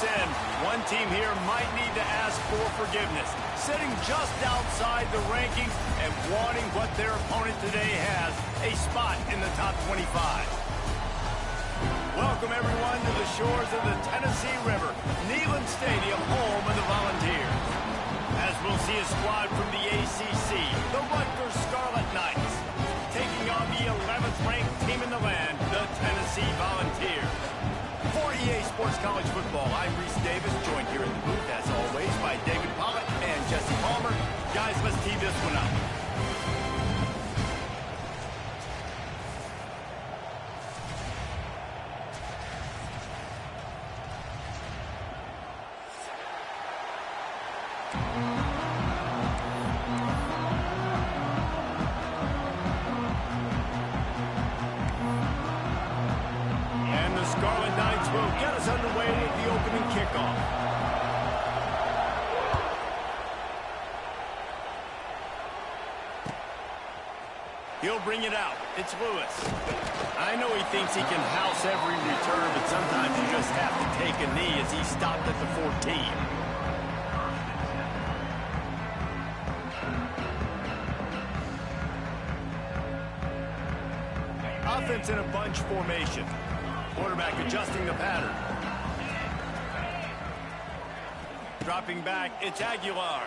in. One team here might need to ask for forgiveness, sitting just outside the rankings and wanting what their opponent today has, a spot in the top 25. Welcome, everyone, to the shores of the Tennessee River, Neyland Stadium, home of the Volunteers. As we'll see a squad from the ACC, the Rutgers Scarlet Knights, taking on the 11th ranked team in the land, the Tennessee Volunteers. For EA Sports College Football, I'm Reese Davis, joined here in the booth, as always, by David Pollitt and Jesse Palmer. Guys, let's tee this one up. Scarlet Knights will get us underway with the opening kickoff. He'll bring it out. It's Lewis. I know he thinks he can house every return, but sometimes you just have to take a knee as he stopped at the 14. Offense in a bunch formation. Quarterback adjusting the pattern. Dropping back, it's Aguilar.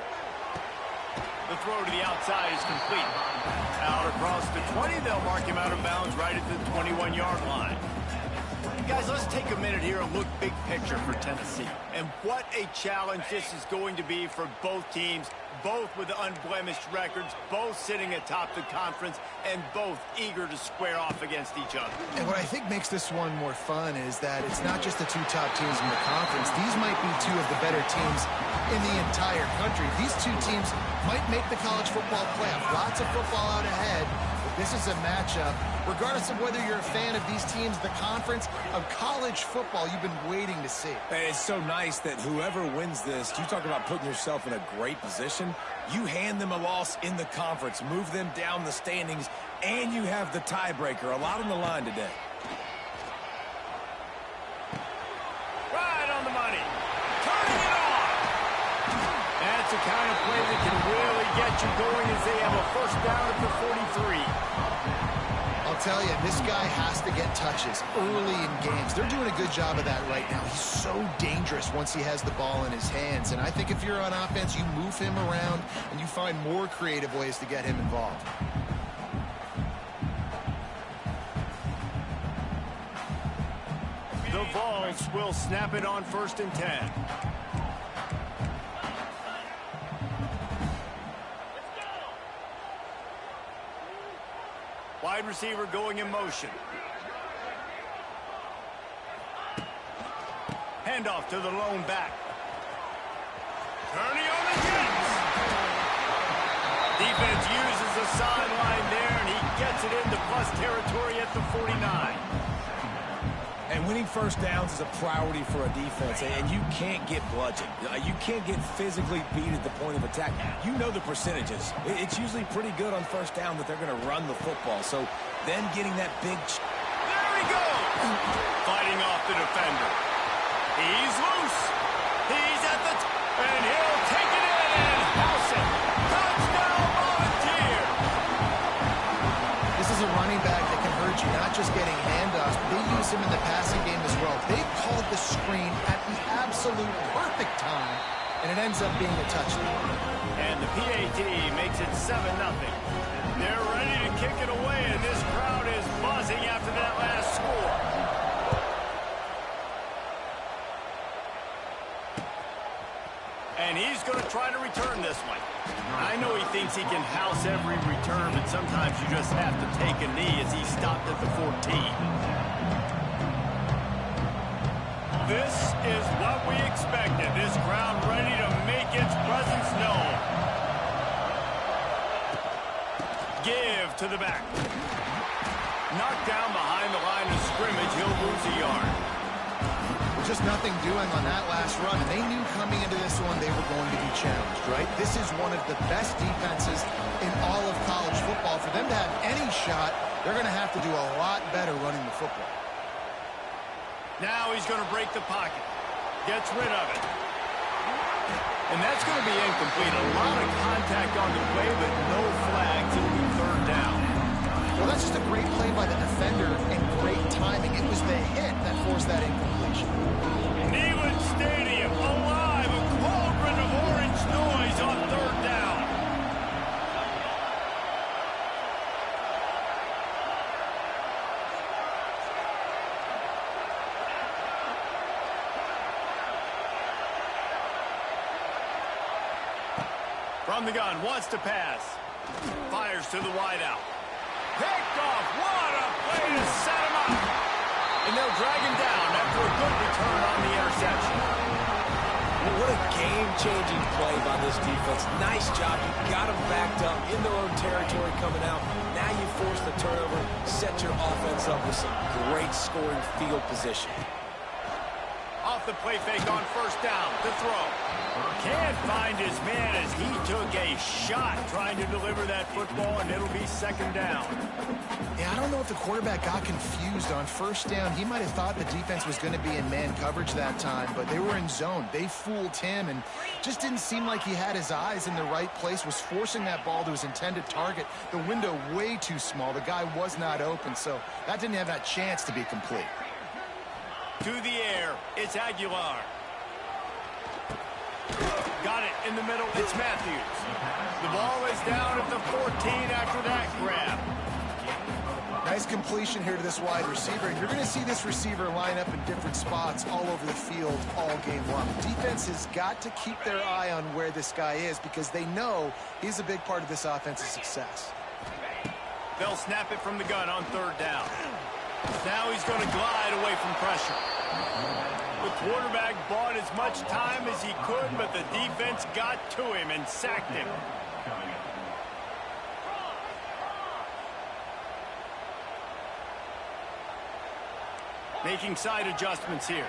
The throw to the outside is complete. Out across the 20, they'll mark him out of bounds right at the 21-yard line. Guys, let's take a minute here and look big picture for Tennessee. And what a challenge this is going to be for both teams, both with unblemished records, both sitting atop the conference, and both eager to square off against each other. And what I think makes this one more fun is that it's not just the two top teams in the conference. These might be two of the better teams in the entire country. These two teams might make the college football playoff. Lots of football out ahead. This is a matchup, regardless of whether you're a fan of these teams, the conference, of college football you've been waiting to see. It's so nice that whoever wins this, you talk about putting yourself in a great position. You hand them a loss in the conference, move them down the standings, and you have the tiebreaker. A lot on the line today. Right on the money. Turning it on. That's the kind of play that can really get you going as they have a first down at the 43. I'll tell you, this guy has to get touches early in games. They're doing a good job of that right now. He's so dangerous once he has the ball in his hands. And I think if you're on offense, you move him around and you find more creative ways to get him involved. The Vols will snap it on 1st and 10. Wide receiver going in motion. Handoff to the lone back. Turning on the Jets. Defense uses the sideline there, and he gets it into plus territory at the 49. And winning first downs is a priority for a defense, and you can't get bludgeoned. You can't get physically beat at the point of attack. You know the percentages. It's usually pretty good on first down that they're going to run the football. So then getting that big... There he goes! Fighting off the defender. He's loose. He's at the... and he'll take it in and house it. Touchdown, Volunteer! This is a running back that can hurt you, not just getting handoffs, but they use him in the passing game as well. They called the screen at the absolute perfect time, and it ends up being a touchdown. And the PAT makes it 7-0. They're ready to kick it away, and this crowd is buzzing after that last score. And he's going to try to return this one. I know he thinks he can house every return, but sometimes you just have to take a knee as he stopped at the 14. This is what we expected. This crowd ready to make its presence known. Give to the back. Knocked down behind the line of scrimmage. He'll lose a yard. Just nothing doing on that last run, and they knew coming into this one they were going to be challenged, right? This is one of the best defenses in all of college football. For them to have any shot, they're going to have to do a lot better running the football. Now he's going to break the pocket. Gets rid of it. And that's going to be incomplete. A lot of contact on the play, but no flags. It'll be third down. Well, that's just a great play by the defender and great timing. It was the hit that forced that incompletion. Neyland Stadium alive. A cauldron of orange noise on third down. From the gun, wants to pass. Fires to the wideout. Picked off. What a play to set him up. And they'll drag him down after a good return on the interception. Well, what a game-changing play by this defense. Nice job. You got them backed up in their own territory coming out. Now you force the turnover, set your offense up with some great scoring field position. Off the play fake on first down. To throw. Can't find his man as he took a shot trying to deliver that football, and it'll be second down. Yeah, I don't know if the quarterback got confused on first down. He might have thought the defense was going to be in man coverage that time, but they were in zone. They fooled him and just didn't seem like he had his eyes in the right place, was forcing that ball to his intended target. The window way too small. The guy was not open, so that didn't have that chance to be complete. To the air, it's Aguilar. Got it in the middle, it's Matthews. The ball is down at the 14 after that grab. Nice completion here to this wide receiver. And you're going to see this receiver line up in different spots all over the field all game long. The defense has got to keep their eye on where this guy is because they know he's a big part of this offense's success. They'll snap it from the gun on third down. Now he's going to glide away from pressure. The quarterback bought as much time as he could, but the defense got to him and sacked him. Making side adjustments here.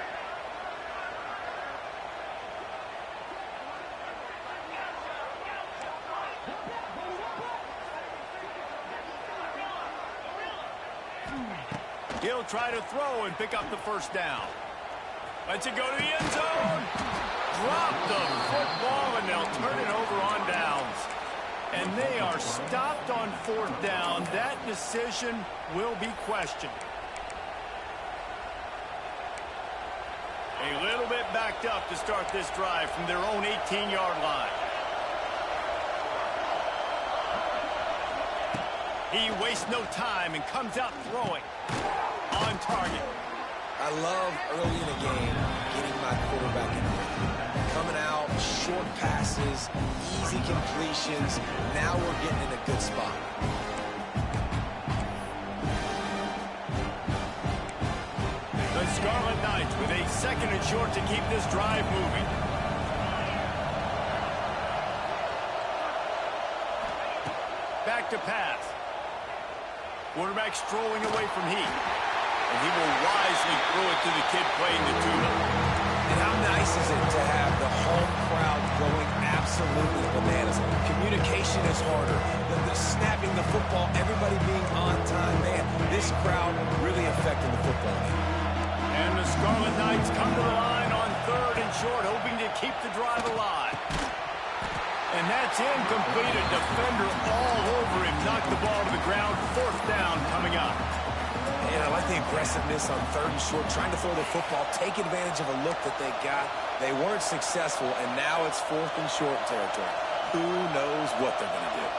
He'll try to throw and pick up the first down. Lets it go to the end zone. Drop the football, and they'll turn it over on downs. And they are stopped on fourth down. That decision will be questioned. A little bit backed up to start this drive from their own 18-yard line. He wastes no time and comes out throwing. On target. I love early in a game getting my quarterback in. Coming out, short passes, easy completions. Now we're getting in a good spot. The Scarlet Knights with a second and short to keep this drive moving. Back to pass. Quarterback strolling away from heat. And he will wisely throw it to the kid playing the tuba. And how nice is it to have the home crowd going absolutely bananas? Communication is harder. The snapping the football, everybody being on time. Man, this crowd really affecting the football game. And the Scarlet Knights come to the line on third and short, hoping to keep the drive alive. And that's incomplete. A defender all over him. Knocked the ball to the ground. Fourth down coming up. And I like the aggressiveness on third and short, trying to throw the football, take advantage of a look that they got. They weren't successful, and now it's fourth and short territory. Who knows what they're going to do?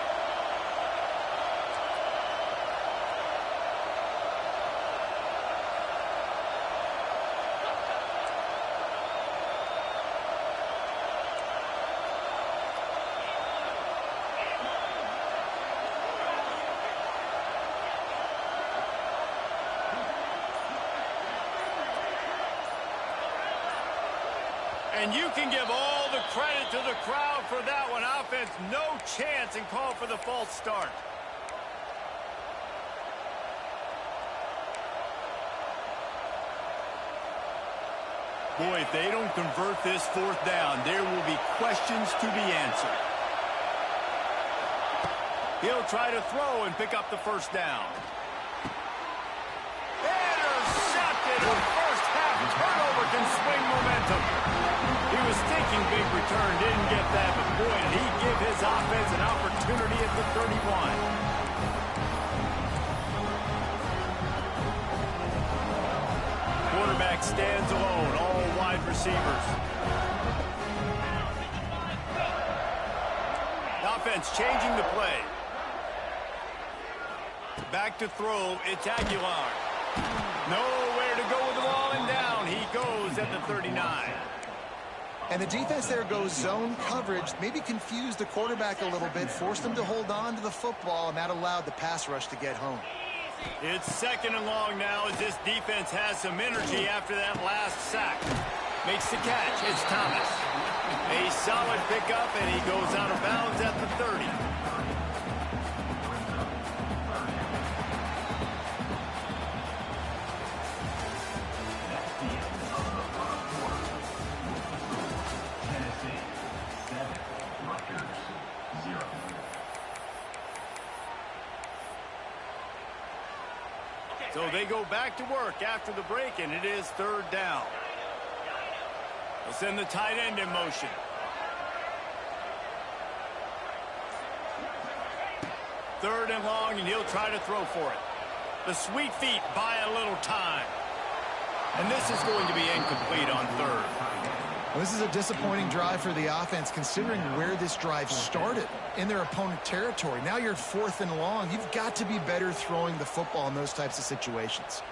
And you can give all the credit to the crowd for that one. Offense, no chance, and call for the false start. Boy, if they don't convert this fourth down, there will be questions to be answered. He'll try to throw and pick up the first down. Intercepted. A first half turnover can swing momentum. He was thinking big return, didn't get that, but boy, did he give his offense an opportunity at the 31. Quarterback stands alone, all wide receivers. Offense changing the play. Back to throw, it's Aguilar. Nowhere to go with the ball, and down he goes at the 39. And the defense there goes zone coverage, maybe confused the quarterback a little bit, forced him to hold on to the football, and that allowed the pass rush to get home. It's 2nd and long now as this defense has some energy after that last sack. Makes the catch. It's Thomas. A solid pickup, and he goes out of bounds at the 30. So they go back to work after the break, and it is 3rd down. They'll send the tight end in motion. Third and long, and he'll try to throw for it. The sweet feet buy a little time. And this is going to be incomplete on 3rd. Well, this is a disappointing drive for the offense, considering where this drive started, in their opponent territory. Now you're 4th and long. You've got to be better throwing the football in those types of situations.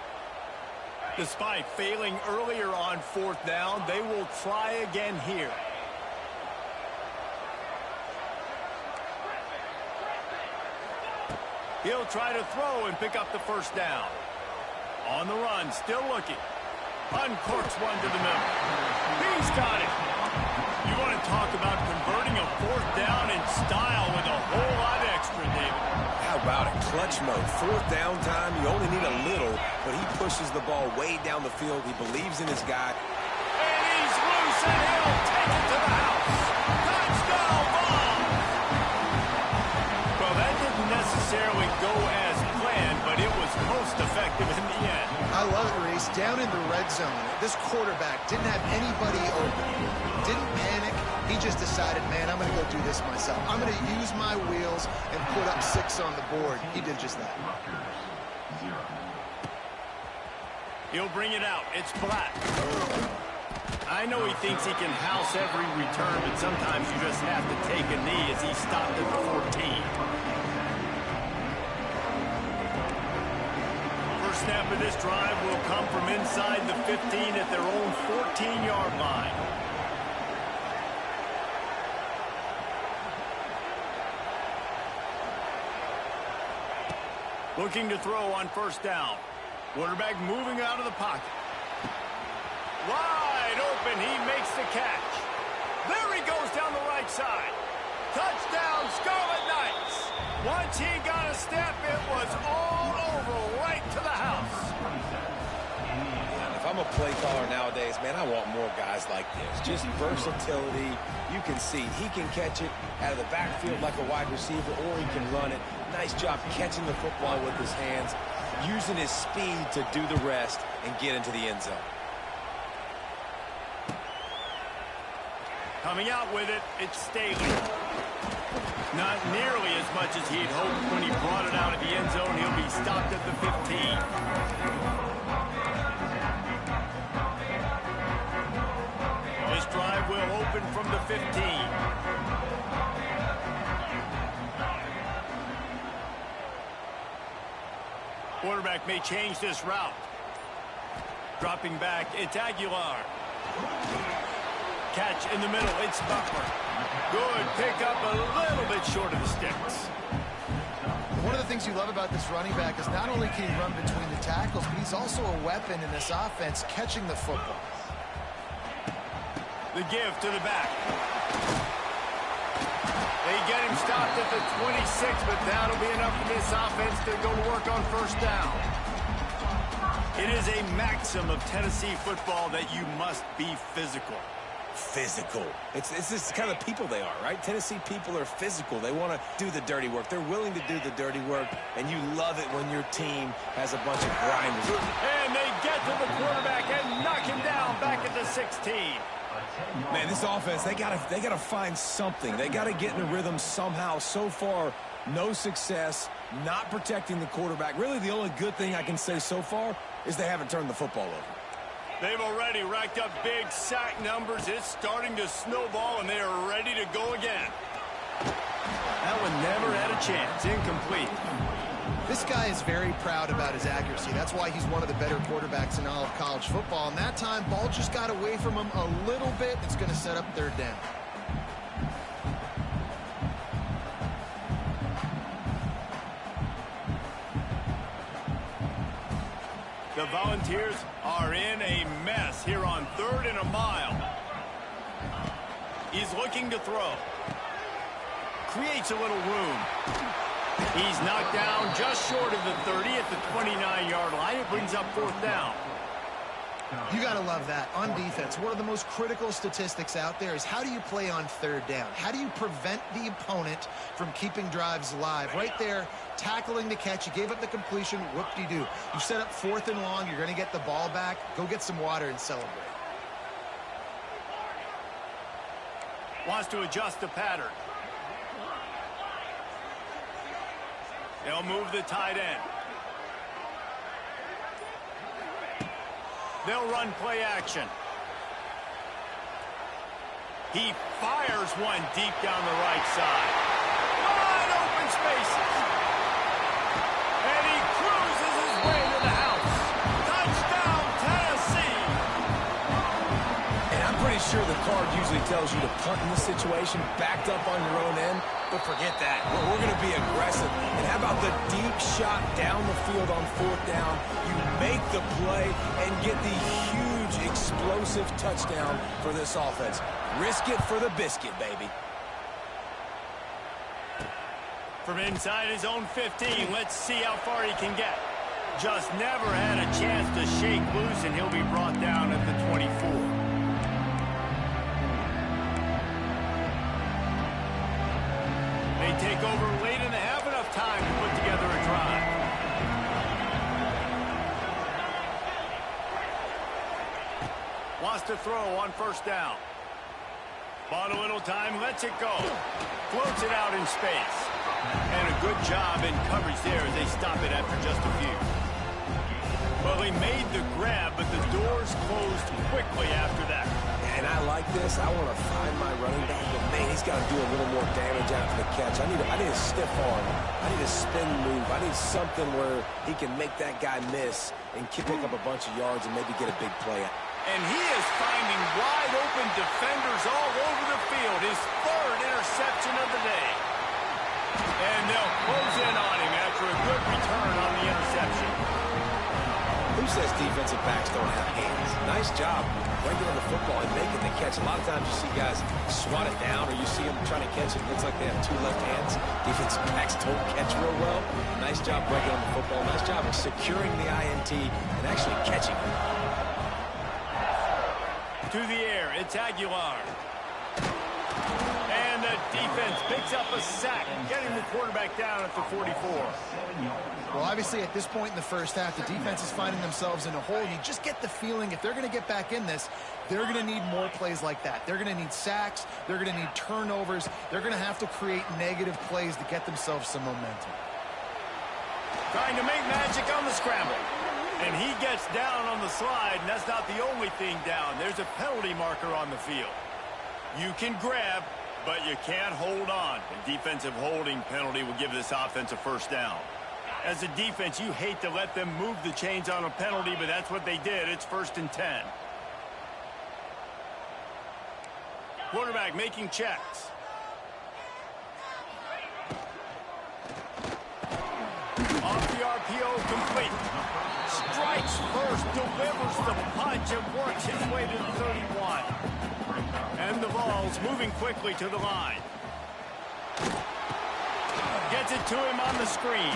Despite failing earlier on 4th down, they will try again here. He'll try to throw and pick up the 1st down. On the run, still looking. Uncorks one to the middle. He's got it. You want to talk about converting a 4th down in style with a whole lot extra, David. How about it? Clutch mode. 4th down time, you only need a little, but he pushes the ball way down the field. He believes in his guy. And he's loose, and he'll take it to the house. Touchdown ball. Well, that didn't necessarily go as planned, but it was most effective in the end. I love it, Reese. Down in the red zone, this quarterback didn't have anybody open. Didn't panic. He just decided, man, I'm going to go do this myself. I'm going to use my wheels and put up 6 on the board. He did just that. He'll bring it out. It's Black. I know he thinks he can house every return, but sometimes you just have to take a knee as he stopped at the 14. Snap of this drive will come from inside the 15 at their own 14-yard line. Looking to throw on 1st down. Quarterback moving out of the pocket. Wide open, he makes the catch. There he goes down the right side. Touchdown, Scarlet Knights. Once he got a step, it was all over, right to the house. And if I'm a play caller nowadays, man, I want more guys like this. Just versatility. You can see he can catch it out of the backfield like a wide receiver, or he can run it. Nice job catching the football with his hands, using his speed to do the rest and get into the end zone. Coming out with it, it's Staley. Not nearly as much as he'd hoped when he brought it out of the end zone. He'll be stopped at the 15. This drive will open from the 15. Quarterback may change this route. Dropping back, it's Aguilar. Catch in the middle, it's Butler. Good pickup, a little bit short of the sticks. One of the things you love about this running back is not only can he run between the tackles, but he's also a weapon in this offense, catching the football. The give to the back. They get him stopped at the 26, but that'll be enough for this offense to go to work on 1st down. It is a maxim of Tennessee football that you must be physical. physical. It's just kind of the people they are, right? Tennessee people are physical. They want to do the dirty work. They're willing to do the dirty work, and you love it when your team has a bunch of grinders. And they get to the quarterback and knock him down back at the 16. Man, this offense, they gotta find something. They gotta get in a rhythm somehow. So far, no success, not protecting the quarterback. Really, the only good thing I can say so far is they haven't turned the football over. They've already racked up big sack numbers. It's starting to snowball, and they are ready to go again. That one never had a chance. Incomplete. This guy is very proud about his accuracy. That's why he's one of the better quarterbacks in all of college football. And that time, ball just got away from him a little bit. It's going to set up third down. The Volunteers are in a mess here on 3rd and a mile. He's looking to throw. Creates a little room. He's knocked down just short of the 30 at the 29-yard line. It brings up 4th down. You got to love that. On defense, one of the most critical statistics out there is how do you play on 3rd down? How do you prevent the opponent from keeping drives alive? Right there, tackling the catch. You gave up the completion. Whoop-de-doo. You set up 4th and long. You're going to get the ball back. Go get some water and celebrate. Wants to adjust the pattern. They'll move the tight end. They'll run play action. He fires one deep down the right side. Wide open spaces. And he cruises his way to the house. Touchdown, Tennessee. And I'm pretty sure the card usually tells you to punt in this situation, backed up on your own end. But forget that. We're going to be aggressive. And how about the deep shot down the field on 4th down? You make the play and get the huge explosive touchdown for this offense. Risk it for the biscuit, baby. From inside his own 15, let's see how far he can get. Just never had a chance to shake loose, and he'll be brought down at the 24. They take over late and they have enough time to put together a drive. Wants to throw on 1st down. Bought a little time, lets it go. Floats it out in space. And a good job in coverage there as they stop it after just a few. Well, he made the grab, but the doors closed quickly after that. And I like this. I want to find my running back, but man, he's got to do a little more damage after the catch. I need a stiff arm. I need a spin move. I need something where he can make that guy miss and pick up a bunch of yards and maybe get a big play. And he is finding wide open defenders all over the field. His 3rd interception of the day. And they'll close in on him after a good return on the interception. Who says defensive backs don't have hands? Nice job breaking on the football and making the catch. A lot of times you see guys swat it down or you see them trying to catch it. It looks like they have 2 left hands. Defensive backs don't catch real well. Nice job breaking on the football. Nice job of securing the INT and actually catching it. To the air, it's Aguilar. And the defense picks up a sack, getting the quarterback down at the 44. Well, obviously, at this point in the first half, the defense is finding themselves in a hole. You just get the feeling if they're going to get back in this, they're going to need more plays like that. They're going to need sacks. They're going to need turnovers. They're going to have to create negative plays to get themselves some momentum. Trying to make magic on the scramble. And he gets down on the slide, and that's not the only thing down. There's a penalty marker on the field. You can grab, but you can't hold on. A defensive holding penalty will give this offense a 1st down. As a defense, you hate to let them move the chains on a penalty, but that's what they did. It's 1st and 10. Quarterback making checks. Off the RPO, complete. Strikes first, delivers the punch, and works his way to the 31. And the ball's moving quickly to the line. Gets it to him on the screen.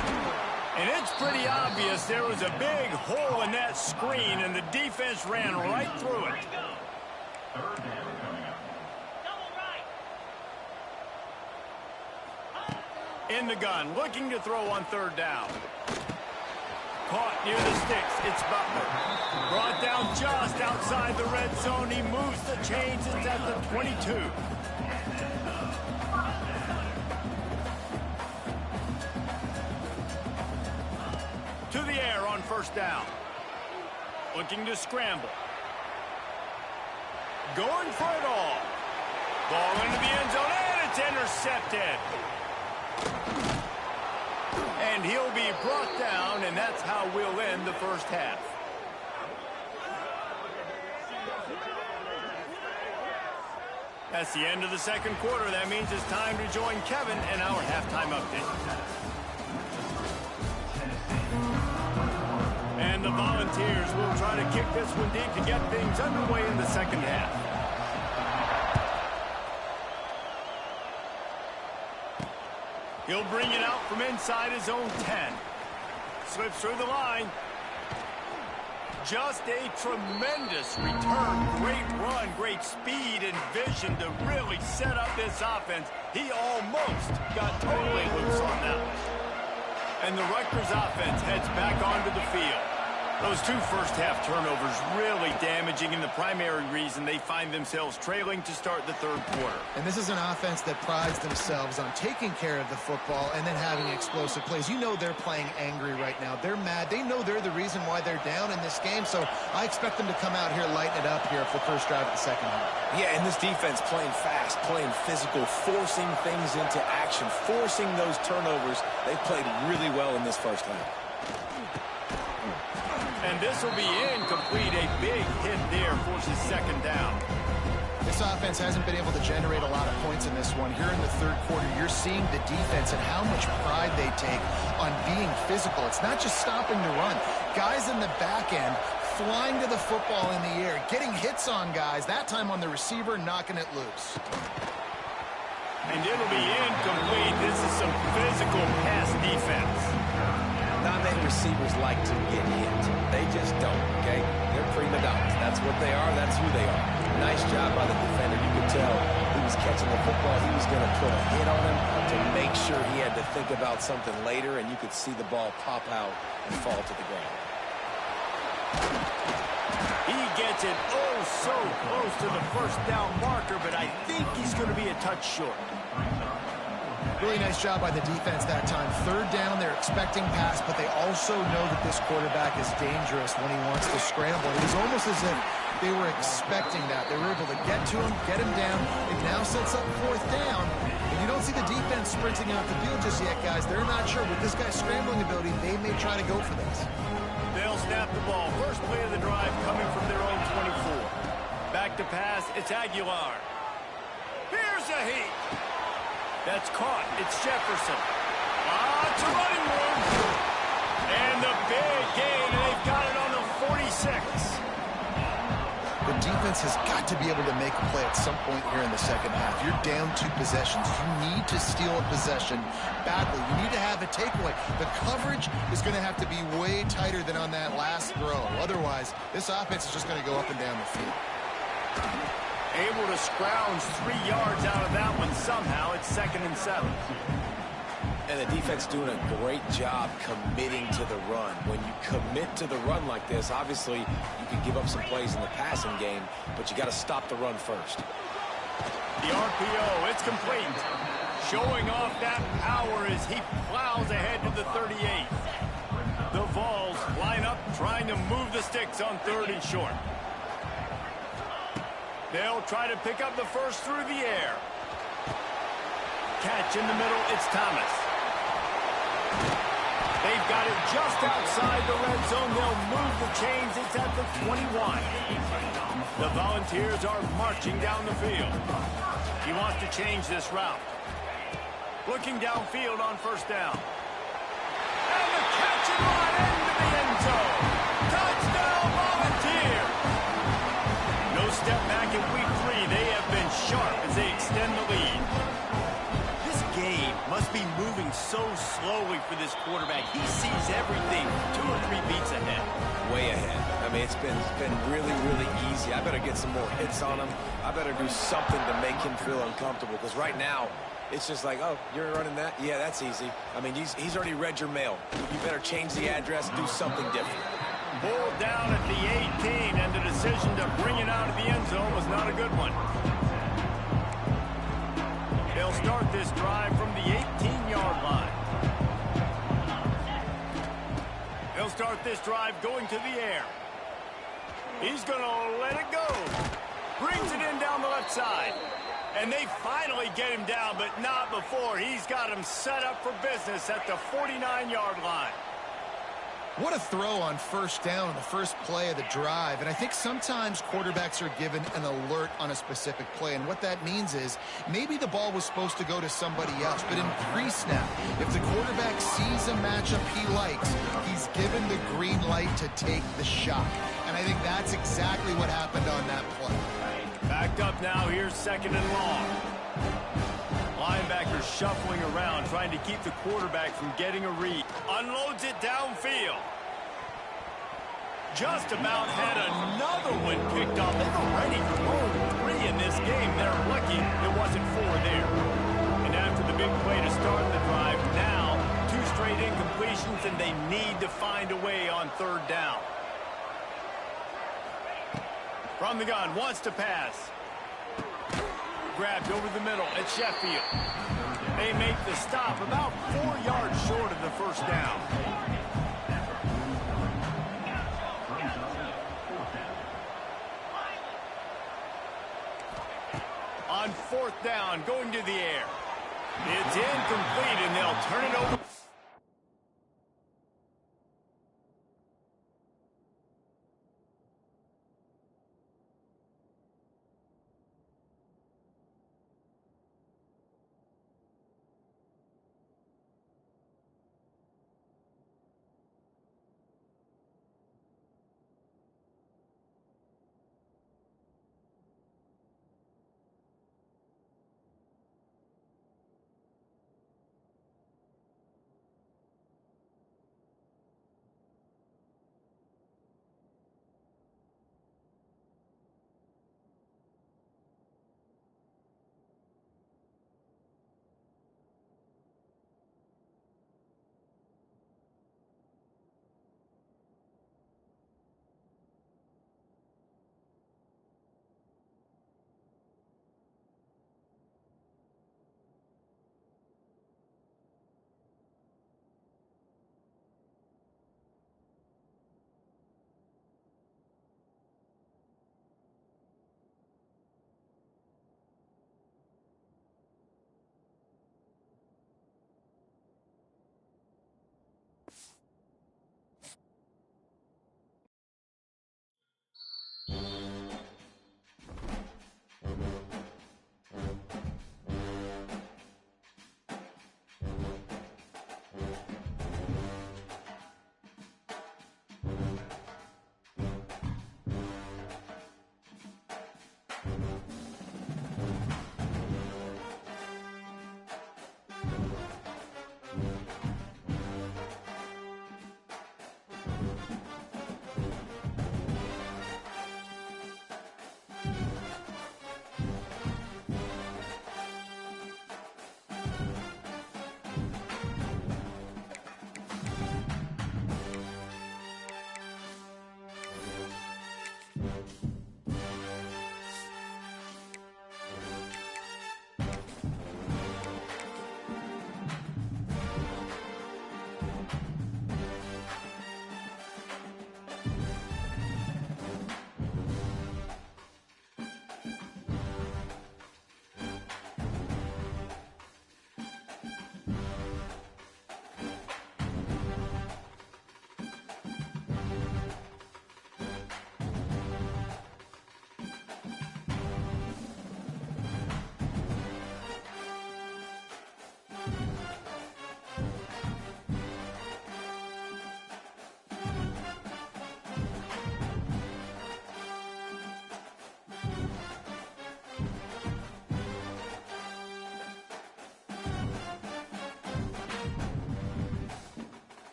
And it's pretty obvious there was a big hole in that screen, and the defense ran right through it. In the gun, looking to throw on third down. Caught near the sticks. It's Butler. Brought down just outside the red zone. He moves the chains. It's at the 22. To the air on first down. Looking to scramble. Going for it all. Ball into the end zone, and it's intercepted. And he'll be brought down, and that's how we'll end the first half. That's the end of the second quarter. That means it's time to join Kevin in our halftime update. And the Volunteers will try to kick this one deep to get things underway in the second half. He'll bring it out from inside his own 10. Slips through the line. Just a tremendous return. Great run, great speed and vision to really set up this offense. He almost got totally loose on that one. And the Rutgers offense heads back onto the field. Those two first-half turnovers really damaging, and the primary reason they find themselves trailing to start the third quarter. And this is an offense that prides themselves on taking care of the football and then having explosive plays. You know they're playing angry right now. They're mad. They know they're the reason why they're down in this game, so I expect them to come out here, lighten it up here for the first drive of the second half. Yeah, and this defense playing fast, playing physical, forcing things into action, forcing those turnovers. They played really well in this first half. And this will be incomplete. A big hit there forces second down. This offense hasn't been able to generate a lot of points in this one. Here in the third quarter, you're seeing the defense and how much pride they take on being physical. It's not just stopping to run. Guys in the back end flying to the football in the air, getting hits on guys, that time on the receiver, knocking it loose. And it'll be incomplete. This is some physical pass defense. Not many receivers like to get hit. They just don't, okay? They're prima donnas. That's what they are. That's who they are. Nice job by the defender. You could tell he was catching the football. He was going to put a hit on him to make sure he had to think about something later, and you could see the ball pop out and fall to the ground. He gets it oh so close to the first down marker, but I think he's going to be a touch short. Really nice job by the defense that time. Third down, they're expecting pass, but they also know that this quarterback is dangerous when he wants to scramble. It was almost as if they were expecting that. They were able to get to him, get him down. It now sets up fourth down. And you don't see the defense sprinting out the field just yet, guys. They're not sure. With this guy's scrambling ability, they may try to go for this. They'll snap the ball. First play of the drive coming from their own 24. Back to pass. It's Aguilar. Here's a heat. That's caught. It's Jefferson. It's a running room. And the big gain, and they've got it on the 46. The defense has got to be able to make a play at some point here in the second half. You're down 2 possessions. You need to steal a possession badly. You need to have a takeaway. The coverage is going to have to be way tighter than on that last throw. Otherwise, this offense is just going to go up and down the field. Able to scrounge 3 yards out of that one somehow. It's 2nd and 7. And the defense doing a great job committing to the run. When you commit to the run like this, obviously you can give up some plays in the passing game, but you got to stop the run first. The RPO, it's complete. Showing off that power as he plows ahead to the 38. The Vols line up trying to move the sticks on 3rd and short. They'll try to pick up the first through the air. Catch in the middle, it's Thomas. They've got it just outside the red zone. They'll move the chains. It's at the 21. The Volunteers are marching down the field. He wants to change this route. Looking downfield on first down. And the catch and run into the end zone. Touchdown, Volunteers! No step back in week 3. They have been sharp as they extend the lead. This game must be moving so slowly for this quarterback. He sees everything 2 or 3 beats ahead. Way ahead. I mean, it's been really, really easy. I better get some more hits on him. I better do something to make him feel uncomfortable, because right now It's just like, oh, you're running that? Yeah, that's easy. I mean, he's already read your mail. You better change the address, do something different. Pulled down at the 18, and the decision to bring it out of the end zone was not a good one. They'll start this drive from the 18-yard line. They'll start this drive going to the air. He's going to let it go. Brings it in down the left side. And they finally get him down, but not before. He's got him set up for business at the 49-yard line. What a throw on first down on the first play of the drive. And I think sometimes quarterbacks are given an alert on a specific play. And what that means is maybe the ball was supposed to go to somebody else. But in pre-snap, if the quarterback sees a matchup he likes, he's given the green light to take the shot. And I think that's exactly what happened on that play. Backed up now. Here's second and long. Linebacker shuffling around, trying to keep the quarterback from getting a read. Unloads it downfield. Just about had another one picked off. They've already thrown 3 in this game. They're lucky it wasn't 4 there. And after the big play to start the drive, now 2 straight incompletions, and they need to find a way on third down. From the gun, wants to pass. Grabbed over the middle at Sheffield. They make the stop about 4 yards short of the first down. On fourth down, going to the air. It's incomplete, and they'll turn it over.